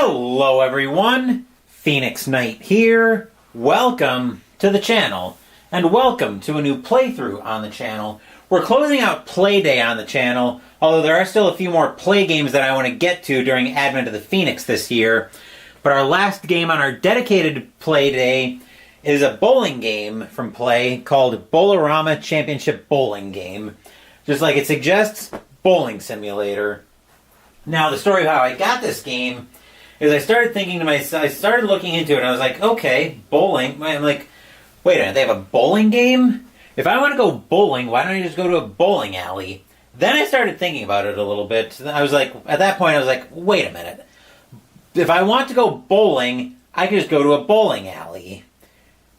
Hello everyone, Phoenix Knight here. Welcome to the channel, and welcome to a new playthrough on the channel. We're closing out Play Day on the channel, although there are still a few more play games that I want to get to during Advent of the Phoenix this year. But our last game on our dedicated Play Day is a bowling game from Play called Bowl-O-Rama Championship Bowling Game. Just like it suggests, bowling simulator. Now, the story of how I got this game is I started thinking to myself, I started looking into it, and I was like, okay, bowling. I'm like, wait a minute, they have a bowling game? If I want to go bowling, why don't I just go to a bowling alley? Then I started thinking about it a little bit. I was like, at that point, I was like, wait a minute. If I want to go bowling, I could just go to a bowling alley.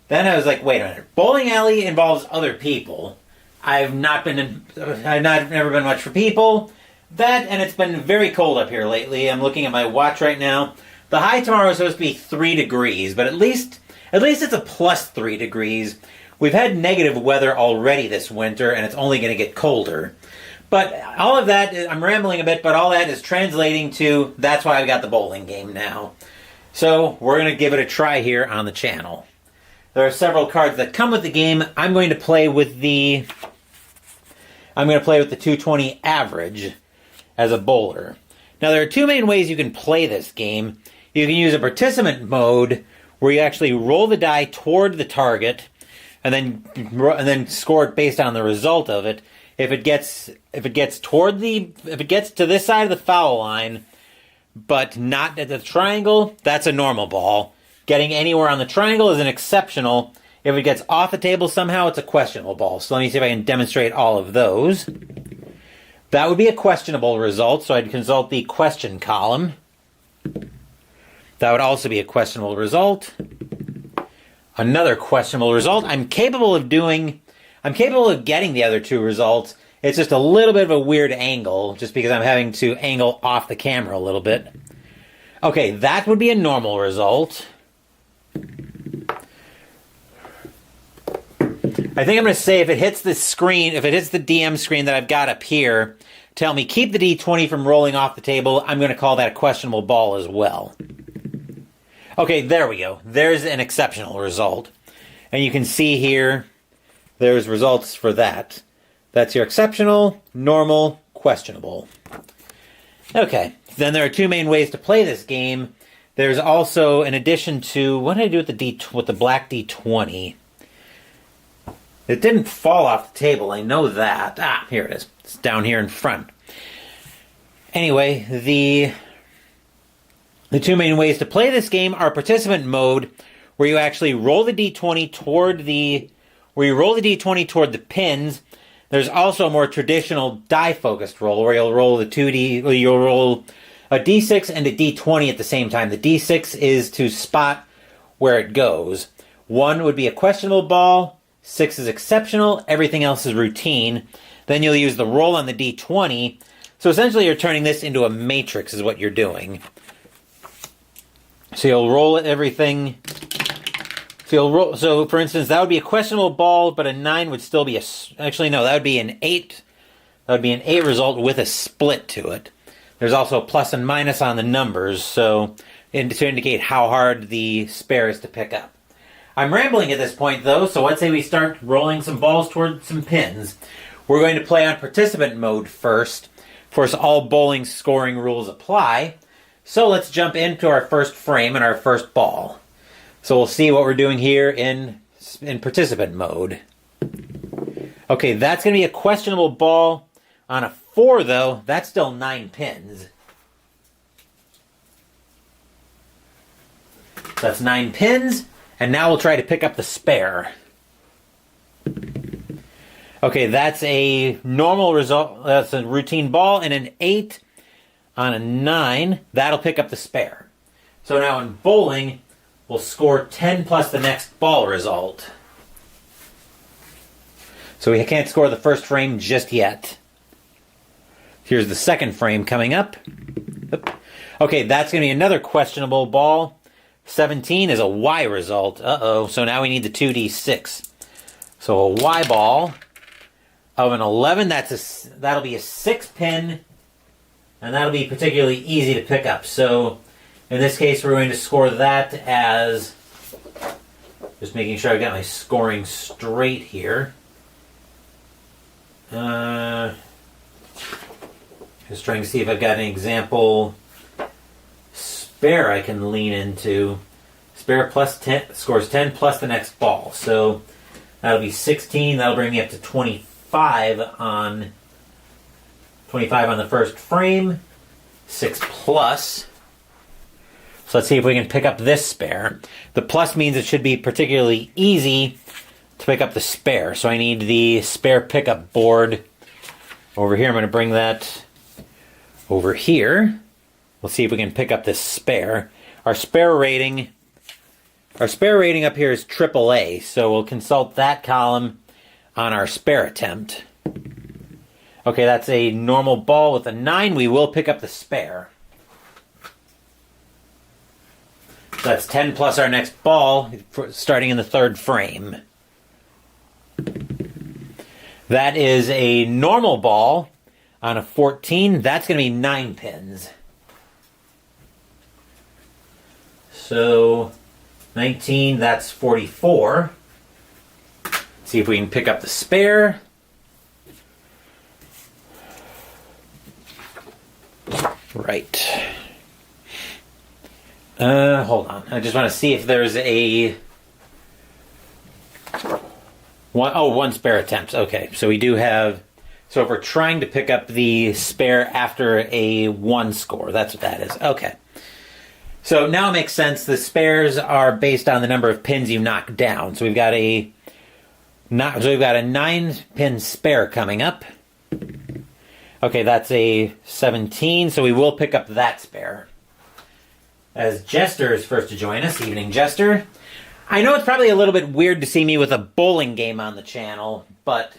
Then I was like, wait a minute. Bowling alley involves other people. I've never been much for people. That, and it's been very cold up here lately. I'm looking at my watch right now. The high tomorrow is supposed to be 3 degrees, but at least it's a plus 3 degrees. We've had negative weather already this winter, and it's only going to get colder. But all of that, I'm rambling a bit, but all that is translating to, that's why I've got the bowling game now. So, we're going to give it a try here on the channel. There are several cards that come with the game. I'm going to play with the 220 average as a bowler. Now, there are two main ways you can play this game. You can use a participant mode, where you actually roll the die toward the target, and then score it based on the result of it. If it gets to this side of the foul line, but not at the triangle, that's a normal ball. Getting anywhere on the triangle is an exceptional. If it gets off the table somehow, it's a questionable ball. So let me see if I can demonstrate all of those. That would be a questionable result, so I'd consult the question column. That would also be a questionable result. Another questionable result. I'm capable of getting the other two results. It's just a little bit of a weird angle, just because I'm having to angle off the camera a little bit. Okay, that would be a normal result. I think I'm going to say if it hits the screen, if it hits the DM screen that I've got up here, tell me keep the D20 from rolling off the table, I'm going to call that a questionable ball as well. Okay, there we go. There's an exceptional result. And you can see here, there's results for that. That's your exceptional, normal, questionable. Okay, then there are two main ways to play this game. There's also, in addition to, what did I do with the black D20? It didn't fall off the table, I know that. Ah, here it is. It's down here in front. Anyway, the two main ways to play this game are participant mode, where you actually roll the D20 toward the pins. There's also a more traditional die-focused roll, where you'll roll you'll roll a D6 and a D20 at the same time. The D6 is to spot where it goes. 1 would be a questionable ball. 6 is exceptional, everything else is routine. Then you'll use the roll on the D20. So essentially you're turning this into a matrix is what you're doing. So you'll roll everything. So for instance, that would be a questionable ball, but a 9 would still be actually no, that would be an 8. That would be an 8 result with a split to it. There's also a plus and minus on the numbers, so to indicate how hard the spare is to pick up. I'm rambling at this point, though, so let's say we start rolling some balls toward some pins. We're going to play on participant mode first. Of course, all bowling scoring rules apply. So let's jump into our first frame and our first ball. So we'll see what we're doing here in participant mode. Okay, that's going to be a questionable ball. On a 4, though, that's still 9 pins. That's 9 pins. And now we'll try to pick up the spare. Okay, that's a normal result. That's a routine ball, and an 8 on a 9. That'll pick up the spare. So now in bowling, we'll score 10 plus the next ball result. So we can't score the first frame just yet. Here's the second frame coming up. Okay, that's going to be another questionable ball. 17 is a Y result. Uh-oh. So now we need the 2d6. So a Y ball of an 11, that'll be a 6 pin, and that'll be particularly easy to pick up. So In this case, we're going to score that as, just making sure I got my scoring straight here. Just trying to see if I've got an example spare I can lean into. Spare plus 10 scores 10 plus the next ball. So that'll be 16. That'll bring me up to 25 on the first frame. 6 plus. So let's see if we can pick up this spare. The plus means it should be particularly easy to pick up the spare. So I need the spare pickup board over here. I'm going to bring that over here. We'll see if we can pick up this spare. Our spare rating up here is AAA, so we'll consult that column on our spare attempt. Okay, that's a normal ball with a 9. We will pick up the spare. So that's 10 plus our next ball, starting in the third frame. That is a normal ball on a 14. That's going to be 9 pins. So 19, that's 44. Let's see if we can pick up the spare. Right. Hold on. I just want to see if there's one spare attempt. Okay, so we do have. So if we're trying to pick up the spare after a 1 score, that's what that is. Okay. So now it makes sense. The spares are based on the number of pins you knock down. So we've got a 9-pin spare coming up. Okay, that's a 17. So we will pick up that spare. As Jester is first to join us. Evening, Jester. I know it's probably a little bit weird to see me with a bowling game on the channel, but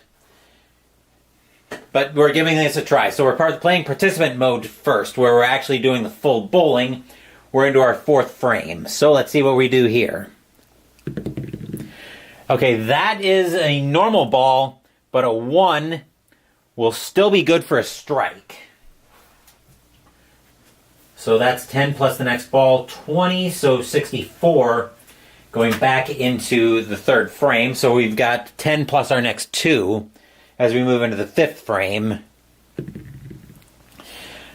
we're giving this a try. So we're playing participant mode first, where we're actually doing the full bowling. We're into our 4th frame. So let's see what we do here. Okay, that is a normal ball, but a 1 will still be good for a strike. So that's 10 plus the next ball, 20, so 64. Going back into the 3rd frame. So we've got 10 plus our next 2 as we move into the 5th frame.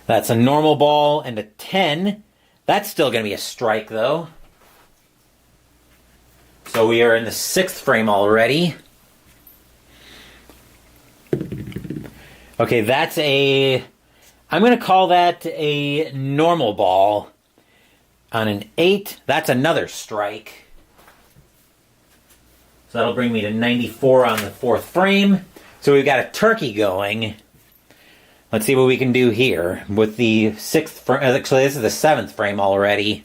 That's a normal ball and a 10. That's still going to be a strike, though. So we are in the 6th frame already. Okay, that's I'm going to call that a normal ball. On an 8, that's another strike. So that'll bring me to 94 on the 4th frame. So we've got a turkey going. Let's see what we can do here with the 6th frame. Actually, this is the 7th frame already.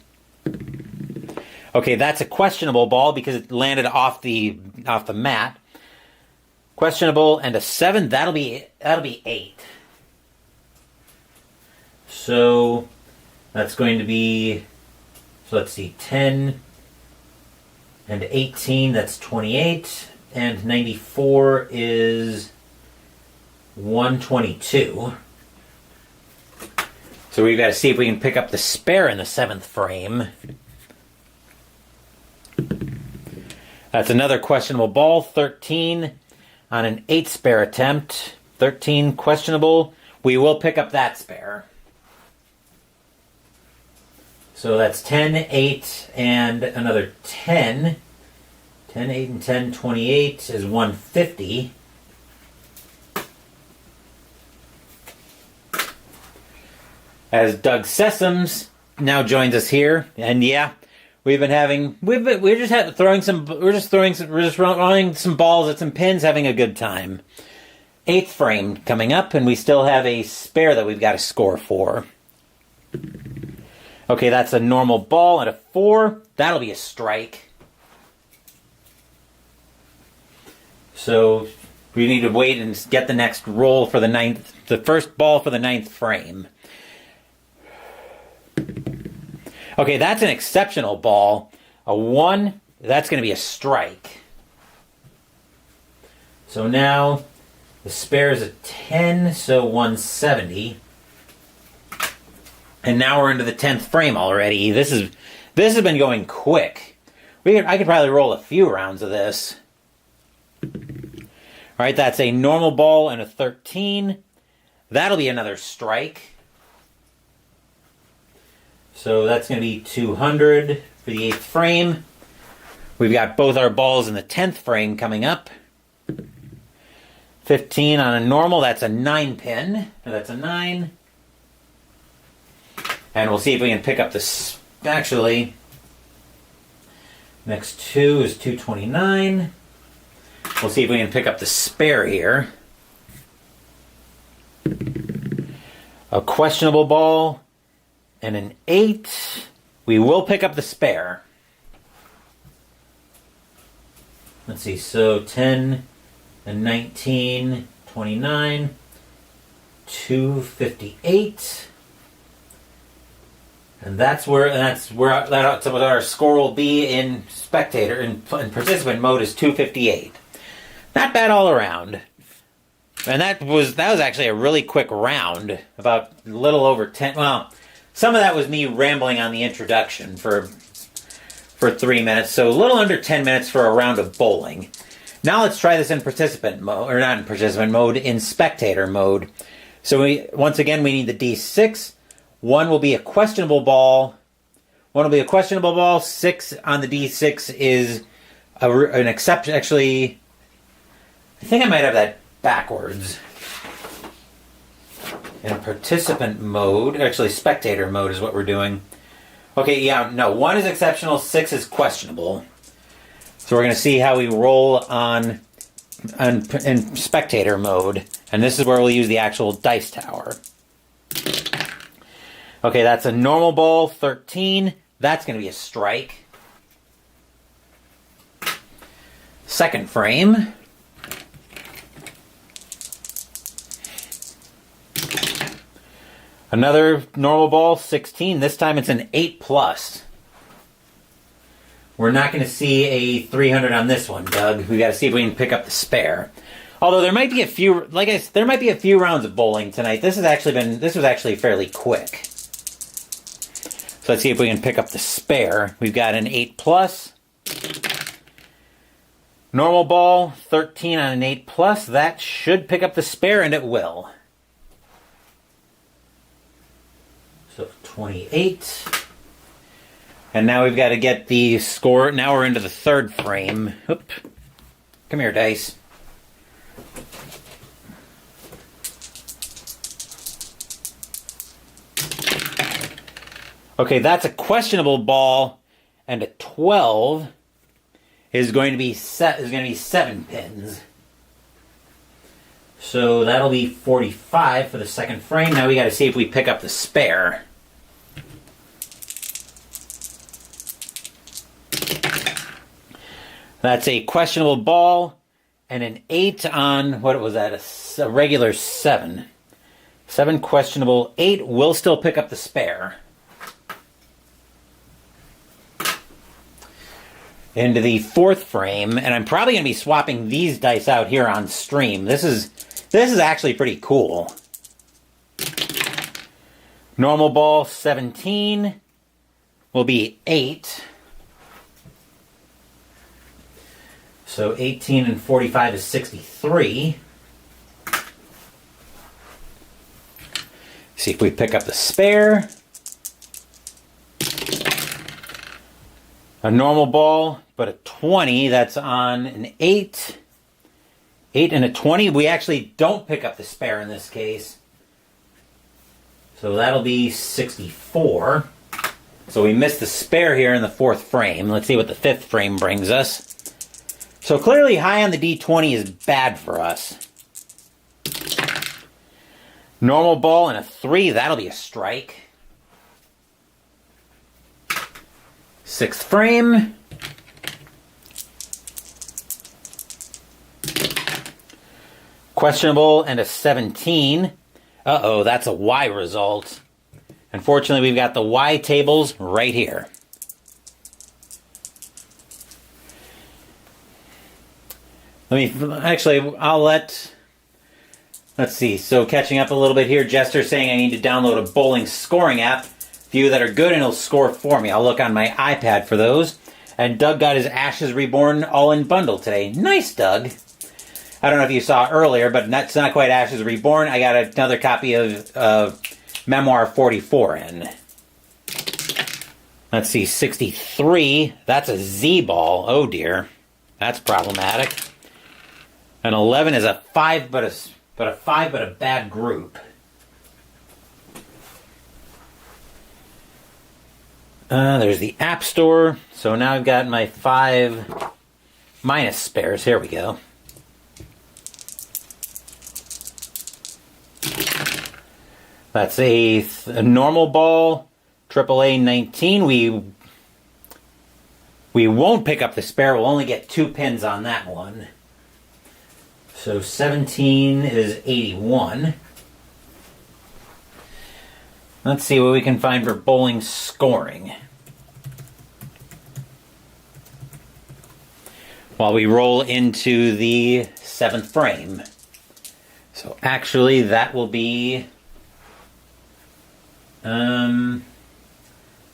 Okay, that's a questionable ball because it landed off the mat. Questionable and a 7. That'll be 8. So that's going to be. So let's see, 10 and 18. That's 28, and 94 is 122. So we've got to see if we can pick up the spare in the 7th frame. That's another questionable ball, 13 on an 8 spare attempt. 13 questionable. We will pick up that spare. So that's 10, 8, and another 10. 10, 8, and 10, 28 is 150. As Doug Sessoms now joins us here, and yeah, we're just throwing some balls at some pins, having a good time. 8th frame coming up, and we still have a spare that we've got to score for. Okay, that's a normal ball and a 4. That'll be a strike. So we need to wait and get the next roll for the first ball for the 9th frame. Okay, that's an exceptional ball. A 1, that's going to be a strike. So now the spare is a 10, so 170. And now we're into the 10th frame already. This has been going quick. I could probably roll a few rounds of this. All right, that's a normal ball and a 13. That'll be another strike. So that's going to be 200 for the 8th frame. We've got both our balls in the 10th frame coming up. 15 on a normal, that's a 9-pin. That's a 9. And we'll see if we can pick up this. Actually, next 2 is 229. We'll see if we can pick up the spare here. A questionable ball and an 8. We will pick up the spare. Let's see, so 10 and 19, 29, 258. And that's what our score will be in spectator. In participant mode is 258. Not bad all around. And that was actually a really quick round. About a little over 10. Well, some of that was me rambling on the introduction for 3 minutes. So a little under 10 minutes for a round of bowling. Now let's try this in participant mode, or not in participant mode, in spectator mode. So once again, we need the D6. 1 will be a questionable ball. 1 will be a questionable ball. 6 on the D6 is an exception. Actually, I think I might have that backwards. In participant mode, actually spectator mode is what we're doing. Okay, yeah, no. 1 is exceptional, 6 is questionable. So we're going to see how we roll in spectator mode. And this is where we'll use the actual dice tower. Okay, that's a normal ball, 13. That's going to be a strike. 2nd frame. Another normal ball, 16. This time it's an 8+. We're not going to see a 300 on this one, Doug. We got to see if we can pick up the spare. Although there might be a few, there might be a few rounds of bowling tonight. This was actually fairly quick. So let's see if we can pick up the spare. We've got an 8+. Normal ball, 13 on an 8+. That should pick up the spare, and it will. So 28. And now we've got to get the score. Now we're into the 3rd frame. Oop. Come here, dice. Okay, that's a questionable ball, and a 12 is going to be 7 pins. So that'll be 45 for the 2nd frame. Now we got to see if we pick up the spare. That's a questionable ball and an 8 on, what was that, a regular 7. 7 questionable, 8 will still pick up the spare. Into the 4th frame, and I'm probably going to be swapping these dice out here on stream. This is actually pretty cool. Normal ball, 17, will be 8. So 18 and 45 is 63. See if we pick up the spare. A normal ball, but a 20, that's on an 8. 8 and a 20. We actually don't pick up the spare in this case. So that'll be 64. So we missed the spare here in the 4th frame. Let's see what the 5th frame brings us. So clearly high on the D20 is bad for us. Normal ball and a 3, that'll be a strike. 6th frame. Questionable and a 17. Uh-oh, that's a Y result. Unfortunately, we've got the Y tables right here. Let Let's see. So catching up a little bit here. Jester saying I need to download a bowling scoring app. Few that are good and it'll score for me. I'll look on my iPad for those. And Doug got his Ashes Reborn all-in bundle today. Nice, Doug. I don't know if you saw earlier, but it's not quite Ashes Reborn. I got another copy of Memoir 44 in. Let's see, 63. That's a Z-ball. Oh, dear. That's problematic. An 11 is a 5, but a bad group. There's the App Store. So now I've got my 5 minus spares. Here we go. That's a normal ball, AAA 19. We won't pick up the spare. We'll only get 2 pins on that one. So 17 is 81. Let's see what we can find for bowling scoring. While we roll into the 7th frame. So actually that will be...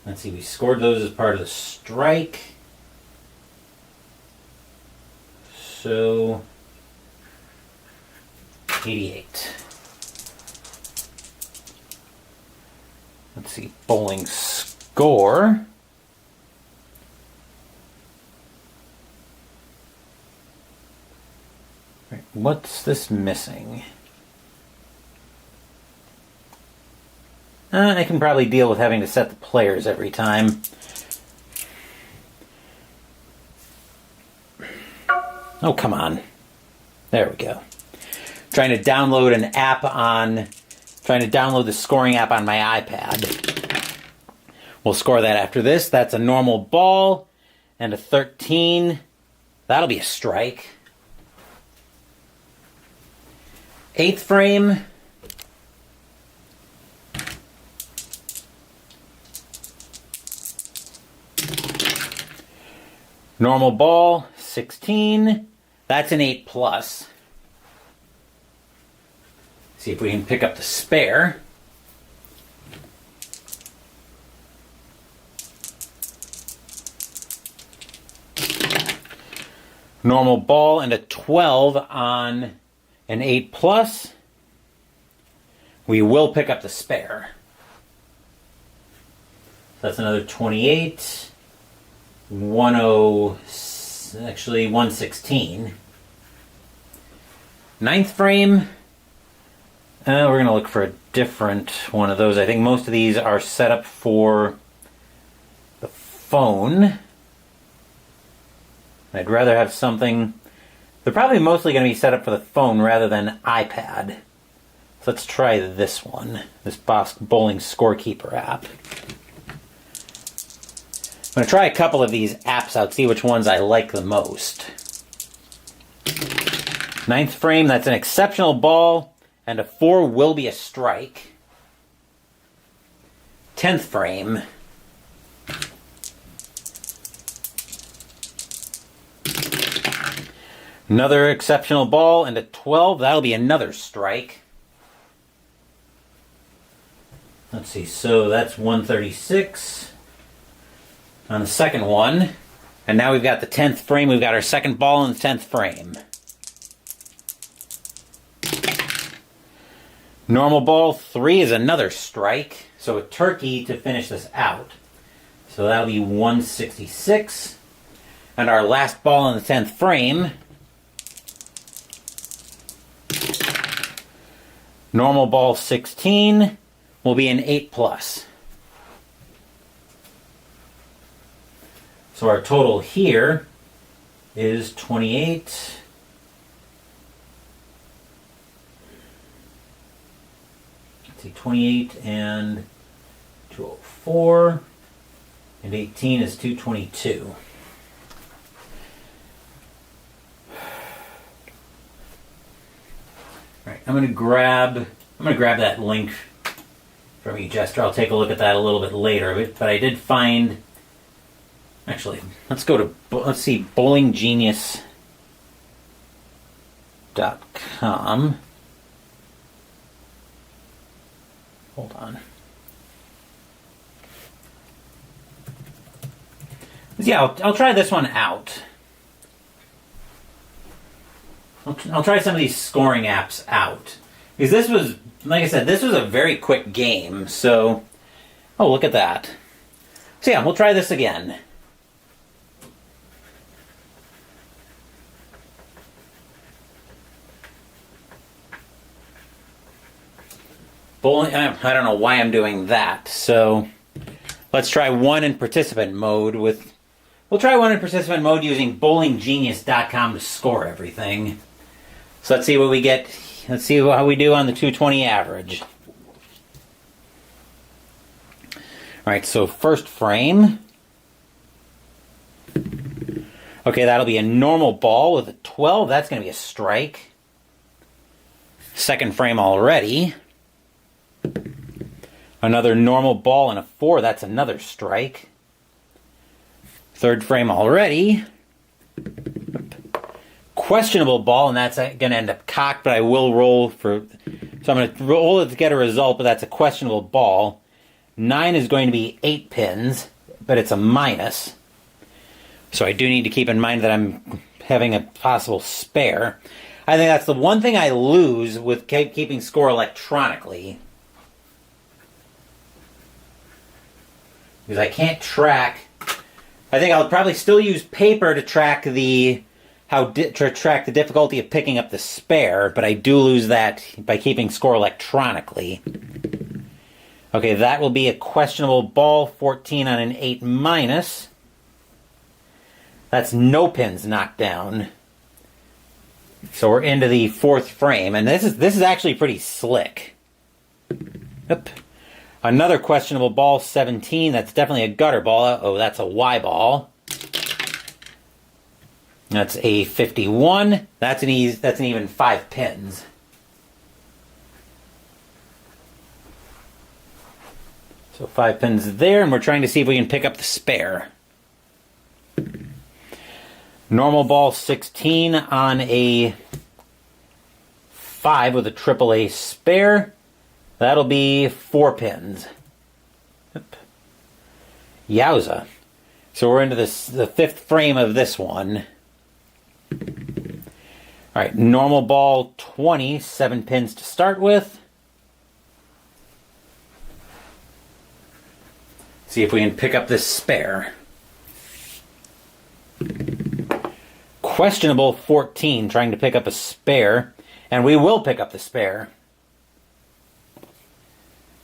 let's see, we scored those as part of the strike. So 88. Let's see, bowling score. Right, what's this missing? I can probably deal with having to set the players every time. Oh, come on. There we go. Trying to download the scoring app on my iPad. We'll score that after this. That's a normal ball and a 13. That'll be a strike. 8th frame. Normal ball, 16. That's an 8 plus. See if we can pick up the spare. Normal ball and a 12 on an 8 plus. We will pick up the spare. That's another 28. 116. 9th frame. We're going to look for a different one of those. I think most of these are set up for the phone. I'd rather have something... They're probably mostly going to be set up for the phone rather than iPad. So let's try this one. This Bowling Scorekeeper app. I'm going to try a couple of these apps out, see which ones I like the most. 9th frame, that's an exceptional ball, and a 4 will be a strike. 10th frame. Another exceptional ball, and a 12, that'll be another strike. Let's see, so that's 136. On the second one. And now we've got the 10th frame. We've got our second ball in the 10th frame. Normal ball, 3 is another strike. So a turkey to finish this out. So that'll be 166. And our last ball in the 10th frame. Normal ball, 16, will be an 8 plus. So our total here is 28. Let's see, 28 and 204. And 18 is 222. Right, I'm gonna grab that link from you, Jester. I'll take a look at that a little bit later. But I did find. Actually, let's see, bowlinggenius.com. Hold on. Yeah, I'll try this one out. I'll try some of these scoring apps out. Because this was, like I said, this was a very quick game, so... Oh, look at that. So yeah, we'll try this again. Bowling, I don't know why I'm doing that, so... Let's try one in participant mode with... We'll try one in participant mode using bowlinggenius.com to score everything. So let's see what we get. Let's see how we do on the 220 average. Alright, so first frame. Okay, that'll be a normal ball with a 12. That's going to be a strike. Second frame already. Another normal ball and a 4. That's another strike. Third frame already. Questionable ball, and that's going to end up cocked, but I will roll for... So I'm going to roll it to get a result, but that's a questionable ball. 9 is going to be 8 pins, but it's a minus. So I do need to keep in mind that I'm having a possible spare. I think that's the one thing I lose with keeping score electronically. Because I can't track... I think I'll probably still use paper to track the difficulty of picking up the spare, but I do lose that by keeping score electronically. Okay, that will be a questionable ball, 14 on an 8 minus. That's no pins knocked down. So we're into the fourth frame, and this is actually pretty slick. Yep. Another questionable ball, 17. That's definitely a gutter ball. Oh, that's a Y ball. That's a 51. That's an even 5 pins. So 5 pins there, and we're trying to see if we can pick up the spare. Normal ball, 16 on a 5 with a AAA spare. That'll be 4 pins. Yep. Yowza. So we're into the fifth frame of this one. Alright, normal ball, 20, 7 pins to start with. See if we can pick up this spare. Questionable, 14, trying to pick up a spare. And we will pick up the spare.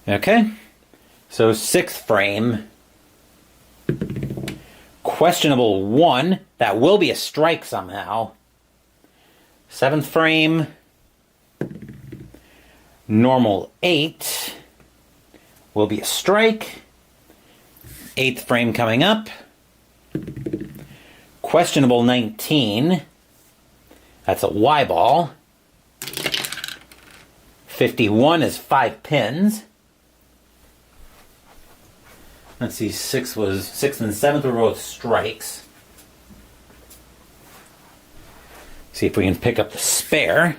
Okay, so sixth frame. Questionable 1. That will be a strike somehow. Seventh frame. Normal 8. Will be a strike. Eighth frame coming up. Questionable 19. That's a Y ball. 51 is 5 pins. Let's see, 6th and 7th were both strikes. See if we can pick up the spare.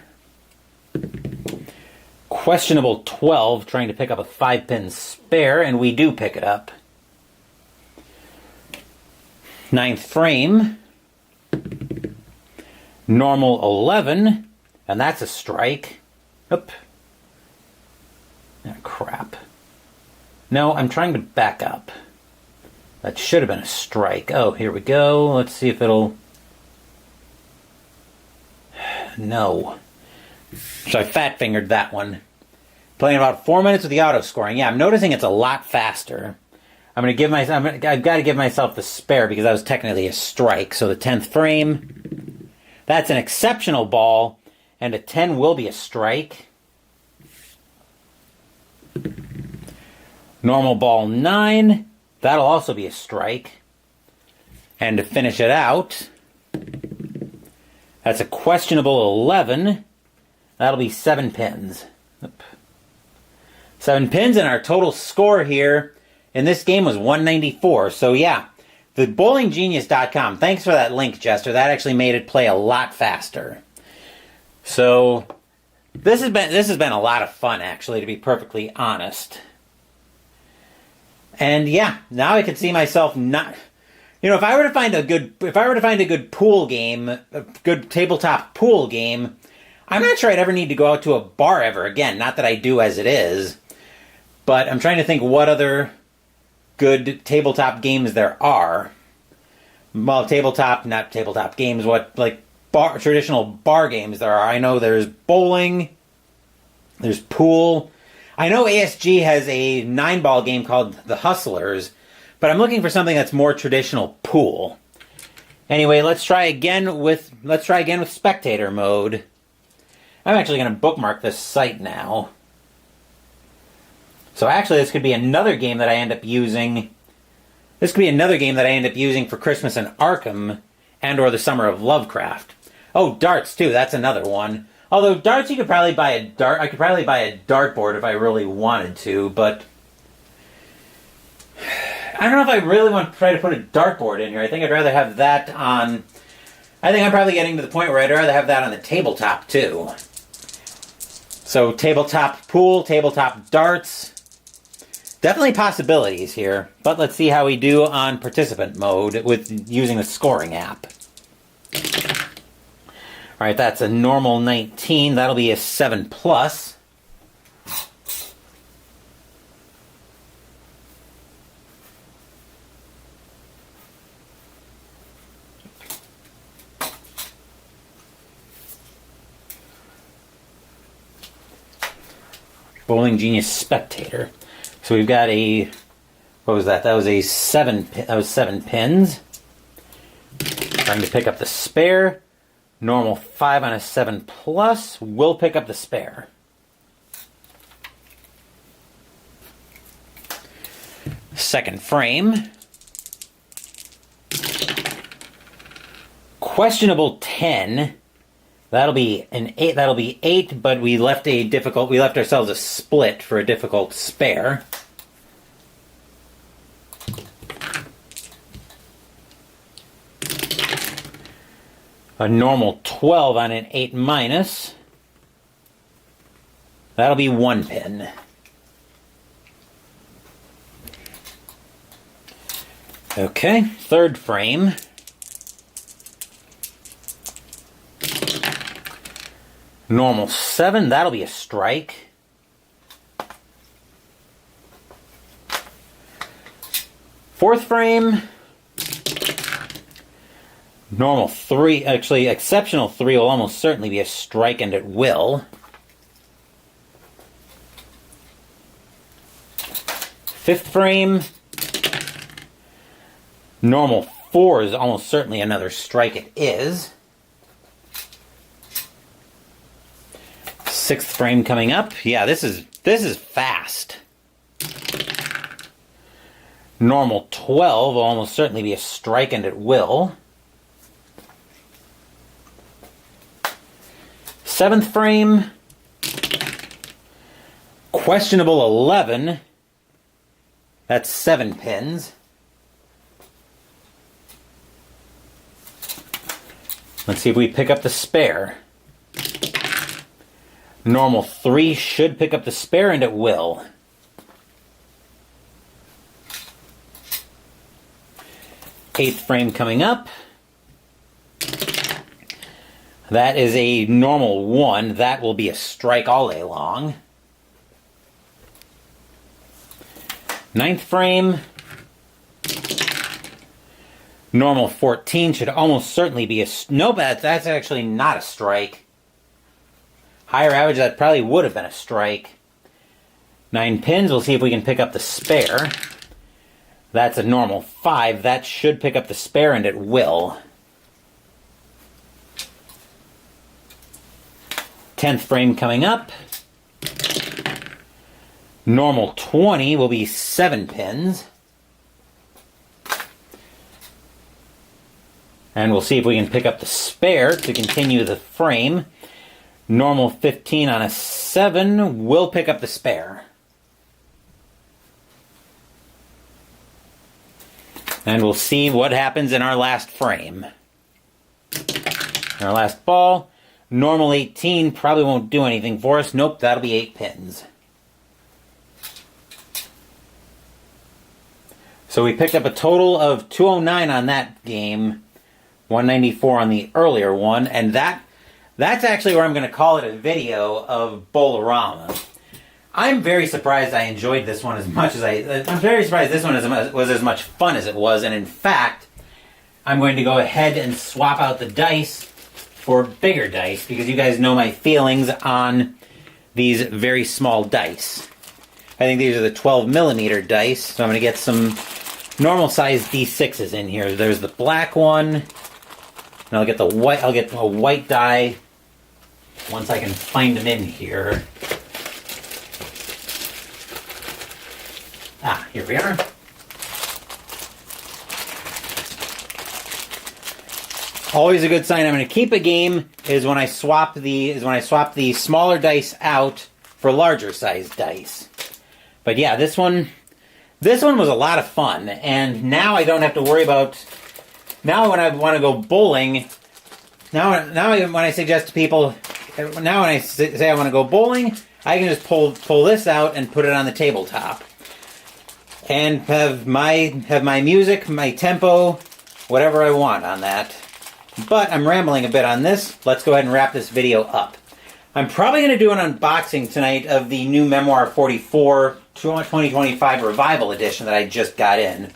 Questionable 12, trying to pick up a 5-pin spare, and we do pick it up. 9th frame. Normal 11, and that's a strike. Oop. Oh, crap. No, I'm trying to back up. That should have been a strike. Oh, here we go. Let's see if it'll... No. So I fat-fingered that one. Playing about 4 minutes with the auto-scoring. Yeah, I'm noticing it's a lot faster. I've got to give myself the spare because that was technically a strike. So the 10th frame. That's an exceptional ball, and a 10 will be a strike. Normal ball 9. That'll also be a strike. And to finish it out, that's a questionable 11. That'll be 7 pins. Oop. 7 pins, and our total score here in this game was 194. So yeah, the bowlinggenius.com. Thanks for that link, Jester. That actually made it play a lot faster. So This has been a lot of fun, actually, to be perfectly honest. And yeah, now I can see myself not, if I were to find a good pool game, a good tabletop pool game, I'm not sure I'd ever need to go out to a bar ever again. Not that I do as it is, but I'm trying to think what other good tabletop games there are. Well, not tabletop games, what, like, traditional bar games there are. I know there's bowling, there's pool. I know ASG has a 9-ball game called The Hustlers, but I'm looking for something that's more traditional pool. Anyway, let's try again with spectator mode. I'm actually going to bookmark this site now. So actually, this could be another game that I end up using. This could be another game that I end up using for Christmas in Arkham and/or the Summer of Lovecraft. Oh, darts too. That's another one. Although darts, you could probably buy a dart. I could probably buy a dartboard if I really wanted to, but I don't know if I really want to try to put a dartboard in here. I think I'd rather have that on. I think I'm probably getting to the point where I'd rather have that on the tabletop too. So tabletop pool, tabletop darts. Definitely possibilities here, but let's see how we do on participant mode with using the scoring app. All right, that's a normal 19. That'll be a 7+. Bowling Genius Spectator. So we've got a, what was that? That was 7 pins. Trying to pick up the spare. Normal 5 on a 7+. Will pick up the spare. Second frame. Questionable 10. That'll be an 8. That'll be 8, but we left ourselves a split for a difficult spare. A normal 12 on an 8-. That'll be 1 pin. Okay, third frame. Normal 7, that'll be a strike. Fourth frame. Normal 3, actually exceptional 3 will almost certainly be a strike, and it will. Fifth frame. Normal 4 is almost certainly another strike, it is. Sixth frame coming up. Yeah, this is fast. Normal 12 will almost certainly be a strike, and it will. Seventh frame. Questionable 11. That's 7 pins. Let's see if we pick up the spare. Normal 3 should pick up the spare, and it will. Eighth frame coming up. That is a normal 1. That will be a strike all day long. Ninth frame. Normal 14 should almost certainly be a... No, that's actually not a strike. Higher average, that probably would have been a strike. 9 pins, we'll see if we can pick up the spare. That's a normal 5. That should pick up the spare, and it will. 10th frame coming up. Normal 20 will be 7 pins. And we'll see if we can pick up the spare to continue the frame. Normal 15 on a 7 will pick up the spare. And we'll see what happens in our last frame. Our last ball. normal 18 probably won't do anything for us. Nope, that'll be 8 pins. So we picked up a total of 209 on that game, 194 on the earlier one, and that's actually where I'm going to call it a video of Bowl-O-Rama. I'm very surprised I enjoyed this one as much as I'm very surprised this one was as much fun as it was, and in fact, I'm going to go ahead and swap out the dice for bigger dice, because you guys know my feelings on these very small dice. I think these are the 12 millimeter dice, so I'm going to get some normal size D6s in here. There's the black one, and I'll get the white. I'll get a white die once I can find them in here. Ah, here we are. Always a good sign I'm going to keep a game is when I swap the smaller dice out for larger size dice. But yeah, this one was a lot of fun, and now I don't have to worry about. Now when I want to go bowling, when I suggest to people, when I say I want to go bowling, I can just pull this out and put it on the tabletop, and have my music, my tempo, whatever I want on that. But I'm rambling a bit on this. Let's go ahead and wrap this video up. I'm probably going to do an unboxing tonight of the new Memoir 44 2025 Revival Edition that I just got in.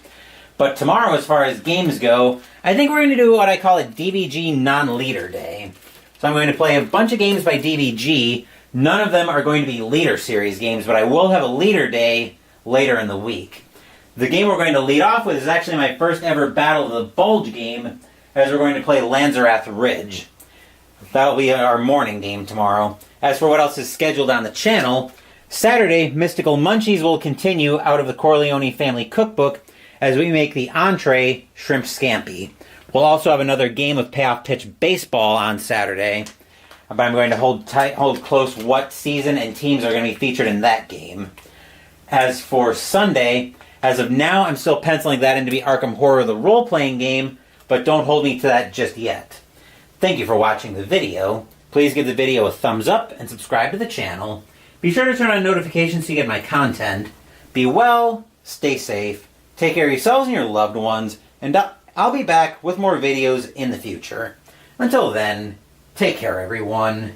But tomorrow, as far as games go, I think we're going to do what I call a DVG non-leader day. So I'm going to play a bunch of games by DVG. None of them are going to be leader series games, but I will have a leader day later in the week. The game we're going to lead off with is actually my first ever Battle of the Bulge game, as we're going to play Lanzerath Ridge. That'll be our morning game tomorrow. As for what else is scheduled on the channel, Saturday, Mystical Munchies will continue out of the Corleone family cookbook as we make the entree Shrimp Scampi. We'll also have another game of Payoff Pitch Baseball on Saturday, but I'm going to hold close what season and teams are going to be featured in that game. As for Sunday, as of now, I'm still penciling that in to be Arkham Horror, the role-playing game, but don't hold me to that just yet. Thank you for watching the video. Please give the video a thumbs up and subscribe to the channel. Be sure to turn on notifications so you get my content. Be well, stay safe, take care of yourselves and your loved ones, and I'll be back with more videos in the future. Until then, take care everyone.